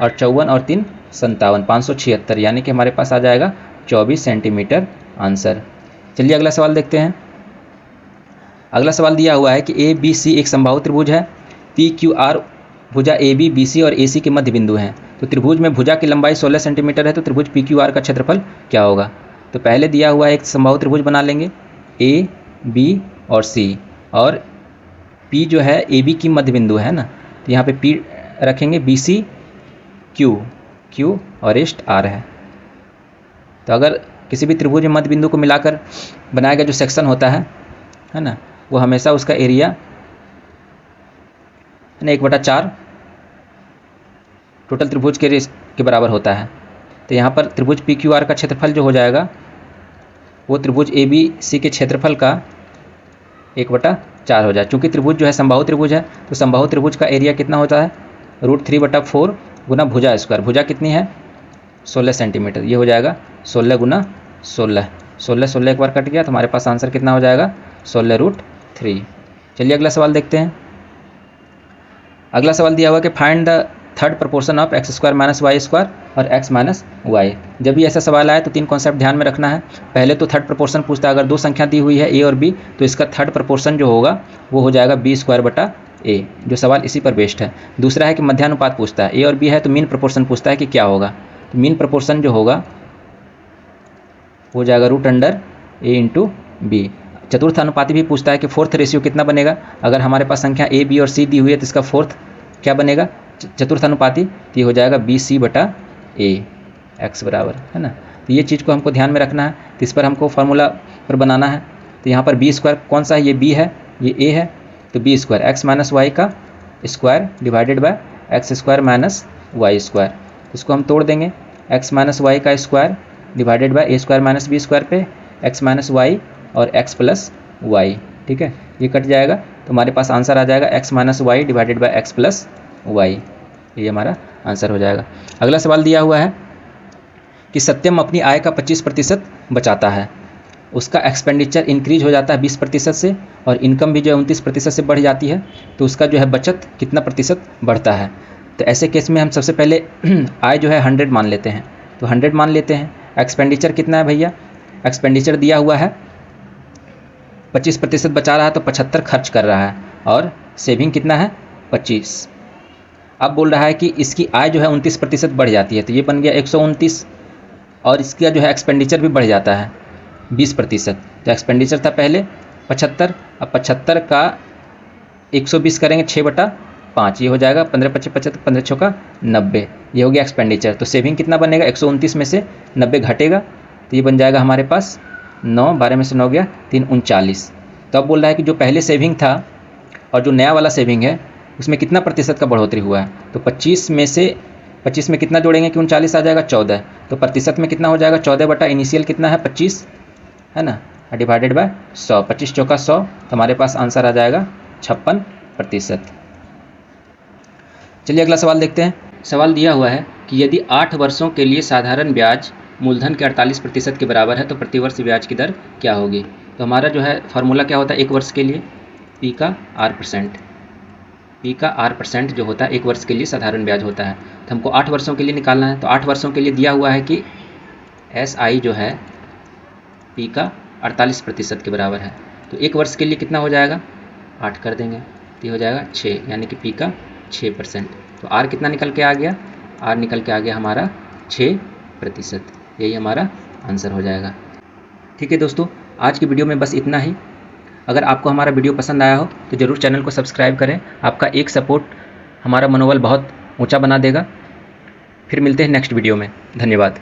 और 54 और 3 57, 576, यानी कि हमारे पास आ जाएगा 24 सेंटीमीटर आंसर। चलिए अगला सवाल देखते हैं। अगला सवाल दिया हुआ है कि ए बी सी एक समबाहु त्रिभुज है, पी क्यू आर भुजा ए बी बी सी और ए सी के मध्य बिंदु हैं। तो त्रिभुज में भुजा की लंबाई 16 सेंटीमीटर है, तो त्रिभुज पी क्यू आर का क्षेत्रफल क्या होगा। तो पहले दिया हुआ है एक समबाहु त्रिभुज बना लेंगे, ए बी और सी, और पी जो है ए बी की मध्य बिंदु है ना, तो यहाँ पे पी रखेंगे, बी सी क्यू और ईस्ट आर है। तो अगर किसी भी त्रिभुज में मध्य बिंदु को मिलाकर बनाया गया जो सेक्शन होता है ना, वो हमेशा उसका एरिया है ना 1/4 टोटल त्रिभुज के बराबर होता है। तो यहाँ पर त्रिभुज पी क्यू आर का क्षेत्रफल जो हो जाएगा वो त्रिभुज ए बी सी के क्षेत्रफल का 1/4 हो जाए। चूँकि त्रिभुज जो है समबाहु त्रिभुज है, तो समबाहु त्रिभुज का एरिया कितना होता है, √3/4 गुना भुजा स्क्वायर। भुजा कितनी है, 16 सेंटीमीटर। ये हो जाएगा 16 गुना 16, 16 एक बार कट गया, तो हमारे पास आंसर कितना हो जाएगा, 16√3। चलिए अगला सवाल देखते हैं। अगला सवाल दिया हुआ कि find the third proportion of x² - y² और x - y। जब भी ऐसा सवाल आए तो 3 कॉन्सेप्ट ध्यान में रखना है। पहले तो थर्ड प्रोपोर्शन पूछता है, अगर 2 संख्या दी हुई है a और b, तो इसका थर्ड प्रोपोर्शन जो होगा वो हो जाएगा b²/a, जो सवाल इसी पर बेस्ड है। दूसरा है कि मध्यानुपात पूछता है, a और b है तो मीन प्रोपोर्शन पूछता है कि क्या होगा। तो मीन प्रोपोर्शन जो होगा हो जाएगा √a × b। चतुर्थ अनुपाती भी पूछता है कि फोर्थ रेशियो कितना बनेगा। अगर हमारे पास संख्या a b और c दी हुई है तो इसका फोर्थ क्या बनेगा, चतुर्थ अनुपाती, तो ये हो जाएगा bc/a, x बराबर है ना। तो ये चीज़ को हमको ध्यान में रखना है। तो इस पर हमको फार्मूला पर बनाना है। तो यहाँ पर b² कौन सा है, ये b है, ये a है, तो b² x - y का square divided by x² - y²। इसको हम तोड़ देंगे, x - y का square divided by a² - b² पे x - y और x + y, ठीक है, ये कट जाएगा। तो हमारे पास आंसर आ जाएगा x - y divided by x + y, ये हमारा आंसर हो जाएगा। अगला सवाल दिया हुआ है कि सत्यम अपनी आय का 25% बचाता है, उसका एक्सपेंडिचर इंक्रीज हो जाता है 20% से, और इनकम भी जो है 29% से बढ़ जाती है, तो उसका जो है बचत कितना प्रतिशत बढ़ता है। तो ऐसे केस में हम सबसे पहले आय जो है 100 मान लेते हैं, तो 100 मान लेते हैं। एक्सपेंडिचर कितना है भैया, एक्सपेंडिचर दिया हुआ है 25% बचा रहा है तो 75 खर्च कर रहा है, और सेविंग कितना है 25। अब बोल रहा है कि इसकी आय जो है 29% बढ़ जाती है, तो ये बन गया 129, और इसका जो है एक्सपेंडिचर भी बढ़ जाता है 20%। तो एक्सपेंडिचर था पहले 75, अब 75 का 120 करेंगे 6/5, ये हो जाएगा 15 × 25 = 15 × 6 = 90, ये हो गया एक्सपेंडिचर। तो सेविंग कितना बनेगा, 129 में से 90 घटेगा, तो ये बन जाएगा हमारे पास 9, 12 में से 9 गया 3, 39। तो अब बोल रहा है कि जो पहले सेविंग था और जो नया वाला सेविंग है उसमें कितना प्रतिशत का बढ़ोतरी हुआ है। तो 25 में कितना जोड़ेंगे कि 39 आ जाएगा 14, तो प्रतिशत में कितना हो जाएगा 14 इनिशियल कितना है 25 है ना, डिवाइडेड बाय 100, 25 चौका 100, तो हमारे पास आंसर आ जाएगा 56%। चलिए अगला सवाल देखते हैं। सवाल दिया हुआ है कि यदि 8 वर्षों के लिए साधारण ब्याज मूलधन के 48% के बराबर है तो प्रतिवर्ष ब्याज की दर क्या होगी। तो हमारा जो है फार्मूला क्या होता है, 1 वर्ष के लिए p का r% जो होता है 1 वर्ष के लिए साधारण ब्याज होता है। तो हमको 8 वर्षों के लिए निकालना है। तो 8 वर्षों के लिए दिया हुआ है कि SI जो है p का 48% के बराबर है। तो 1 वर्ष के लिए कितना हो जाएगा, 8 कर देंगे तो ये हो जाएगा 6, यानी कि p का 6%। तो r कितना निकल के आ गया, r निकल के आ गया हमारा 6%, यही हमारा आंसर हो जाएगा। ठीक है दोस्तों, आज की वीडियो में बस इतना ही। अगर आपको हमारा वीडियो पसंद आया हो तो ज़रूर चैनल को सब्सक्राइब करें। आपका एक सपोर्ट हमारा मनोबल बहुत ऊंचा बना देगा। फिर मिलते हैं नेक्स्ट वीडियो में। धन्यवाद।